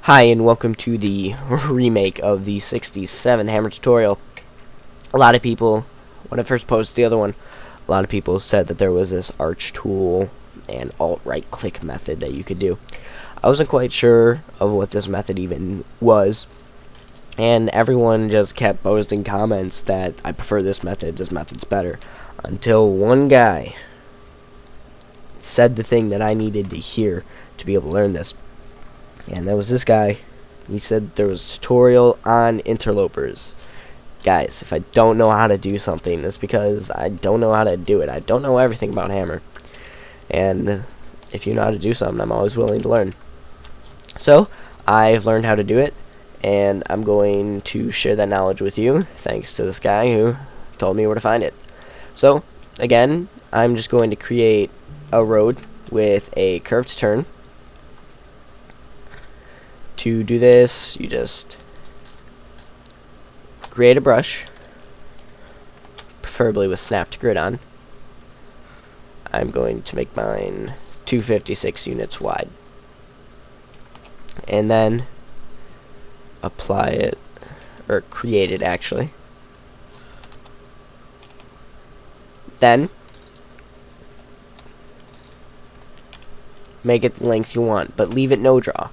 Hi and welcome to the remake of the 67 hammer tutorial. A lot of people, when I first posted the other one, a lot of people said that there was this arch tool and alt right click method that you could do. I wasn't quite sure of what this method even was, and everyone just kept posting comments that I prefer this method's better, until one guy said the thing that I needed to hear to be able to learn this. And that was this guy. He said there was a tutorial on interlopers. Guys, if I don't know how to do something, it's because I don't know how to do it. I don't know everything about hammer. And if you know how to do something, I'm always willing to learn. So, I've learned how to do it, and I'm going to share that knowledge with you, thanks to this guy who told me where to find it. So, again, I'm just going to create a road with a curved turn. To do this, you just create a brush, preferably with snapped grid on. I'm going to make mine 256 units wide, and then apply it, or create it actually. Then make it the length you want, but leave it no draw.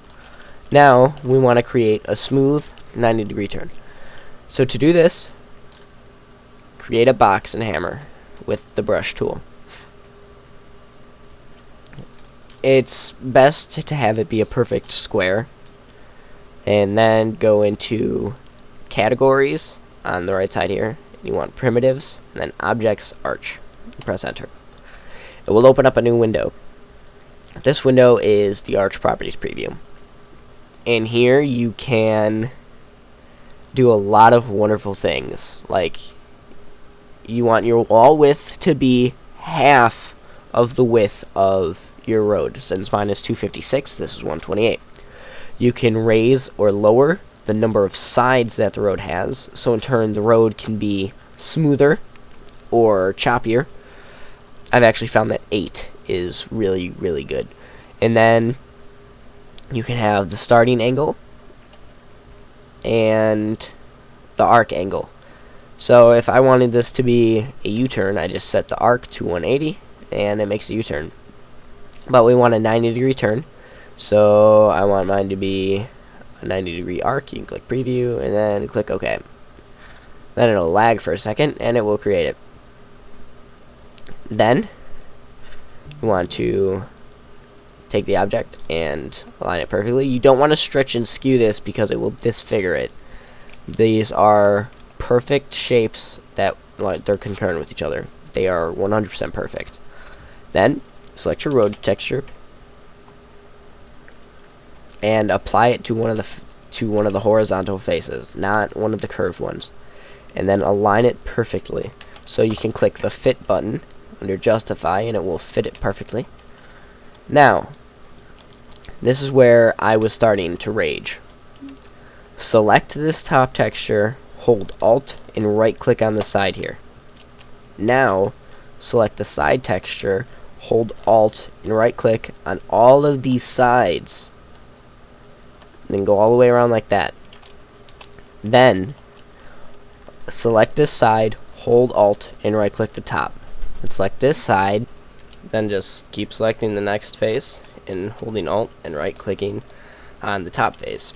Now, we want to create a smooth 90-degree turn. So to do this, create a box and hammer with the brush tool. It's best to have it be a perfect square. And then go into categories on the right side here. You want primitives, and then objects, arch. Press enter. It will open up a new window. This window is the arch properties preview. And here you can do a lot of wonderful things, like you want your wall width to be half of the width of your road. Since mine is 256, this is 128. You can raise or lower the number of sides that the road has, so in turn the road can be smoother or choppier. I've actually found that 8 is really good. And then you can have the starting angle and the arc angle. So if I wanted this to be a U-turn, I just set the arc to 180 and it makes a U-turn. But we want a 90-degree turn, so I want mine to be a 90-degree arc. You can click preview and then click OK. Then it'll lag for a second and it will create it. Then you want to take the object and align it perfectly. You don't want to stretch and skew this because it will disfigure it. These are perfect shapes that they're concurrent with each other. They are 100% perfect. Then select your road texture and apply it to one of the horizontal faces, not one of the curved ones. And then align it perfectly. So you can click the fit button under justify and it will fit it perfectly. Now, this is where I was starting to rage. Select this top texture, hold Alt, and right-click on the side here. Now, select the side texture, hold Alt, and right-click on all of these sides. Then go all the way around like that. Then, select this side, hold Alt, and right-click the top. And select this side, then just keep selecting the next face and holding Alt and right clicking on the top face.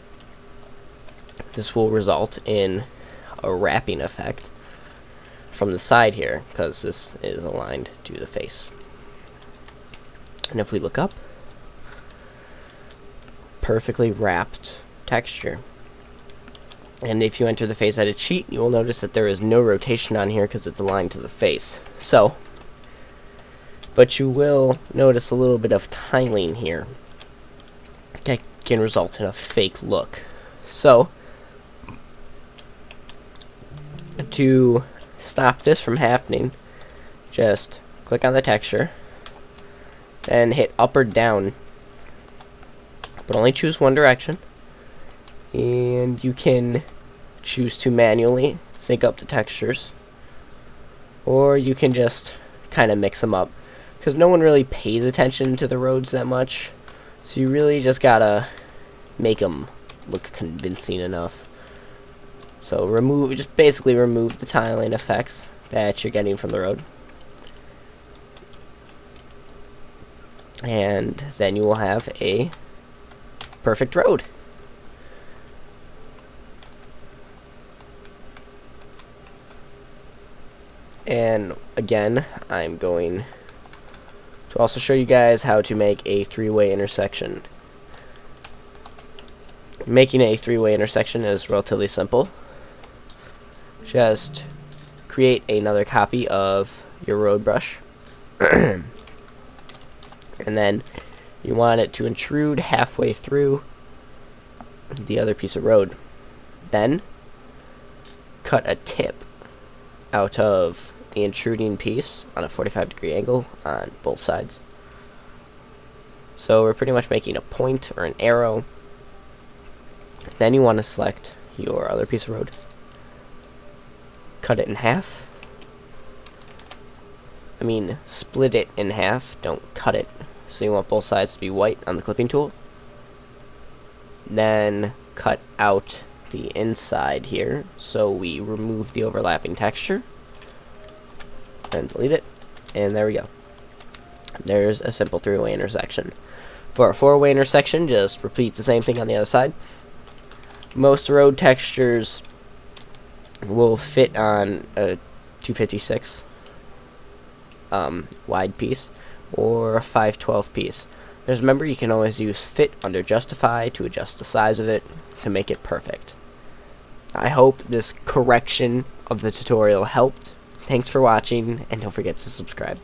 This will result in a wrapping effect from the side here because this is aligned to the face. And if we look up, perfectly wrapped texture. And if you enter the face edit sheet, you will notice that there is no rotation on here because it's aligned to the face. So, but you will notice a little bit of tiling here that can result in a fake look. So, to stop this from happening, just click on the texture and hit up or down, but only choose one direction. And you can choose to manually sync up the textures, or you can just kind of mix them up, because no one really pays attention to the roads that much, so you really just gotta make them look convincing enough. So just basically remove the tiling effects that you're getting from the road. And then you will have a perfect road. And again, I'm going to also show you guys how to make a three-way intersection. Making a three-way intersection is relatively simple. Just create another copy of your road brush. And then you want it to intrude halfway through the other piece of road. Then cut a tip out of the intruding piece on a 45-degree angle on both sides. So we're pretty much making a point or an arrow. Then you want to select your other piece of road, cut it in half. Split it in half, don't cut it. So you want both sides to be white on the clipping tool. Then cut out the inside here, so we remove the overlapping texture. And delete it. And there we go. There's a simple three-way intersection. For a four-way intersection, just repeat the same thing on the other side. Most road textures will fit on a 256 wide piece or a 512 piece. Just remember, you can always use fit under justify to adjust the size of it to make it perfect. I hope this correction of the tutorial helped. Thanks for watching, and don't forget to subscribe.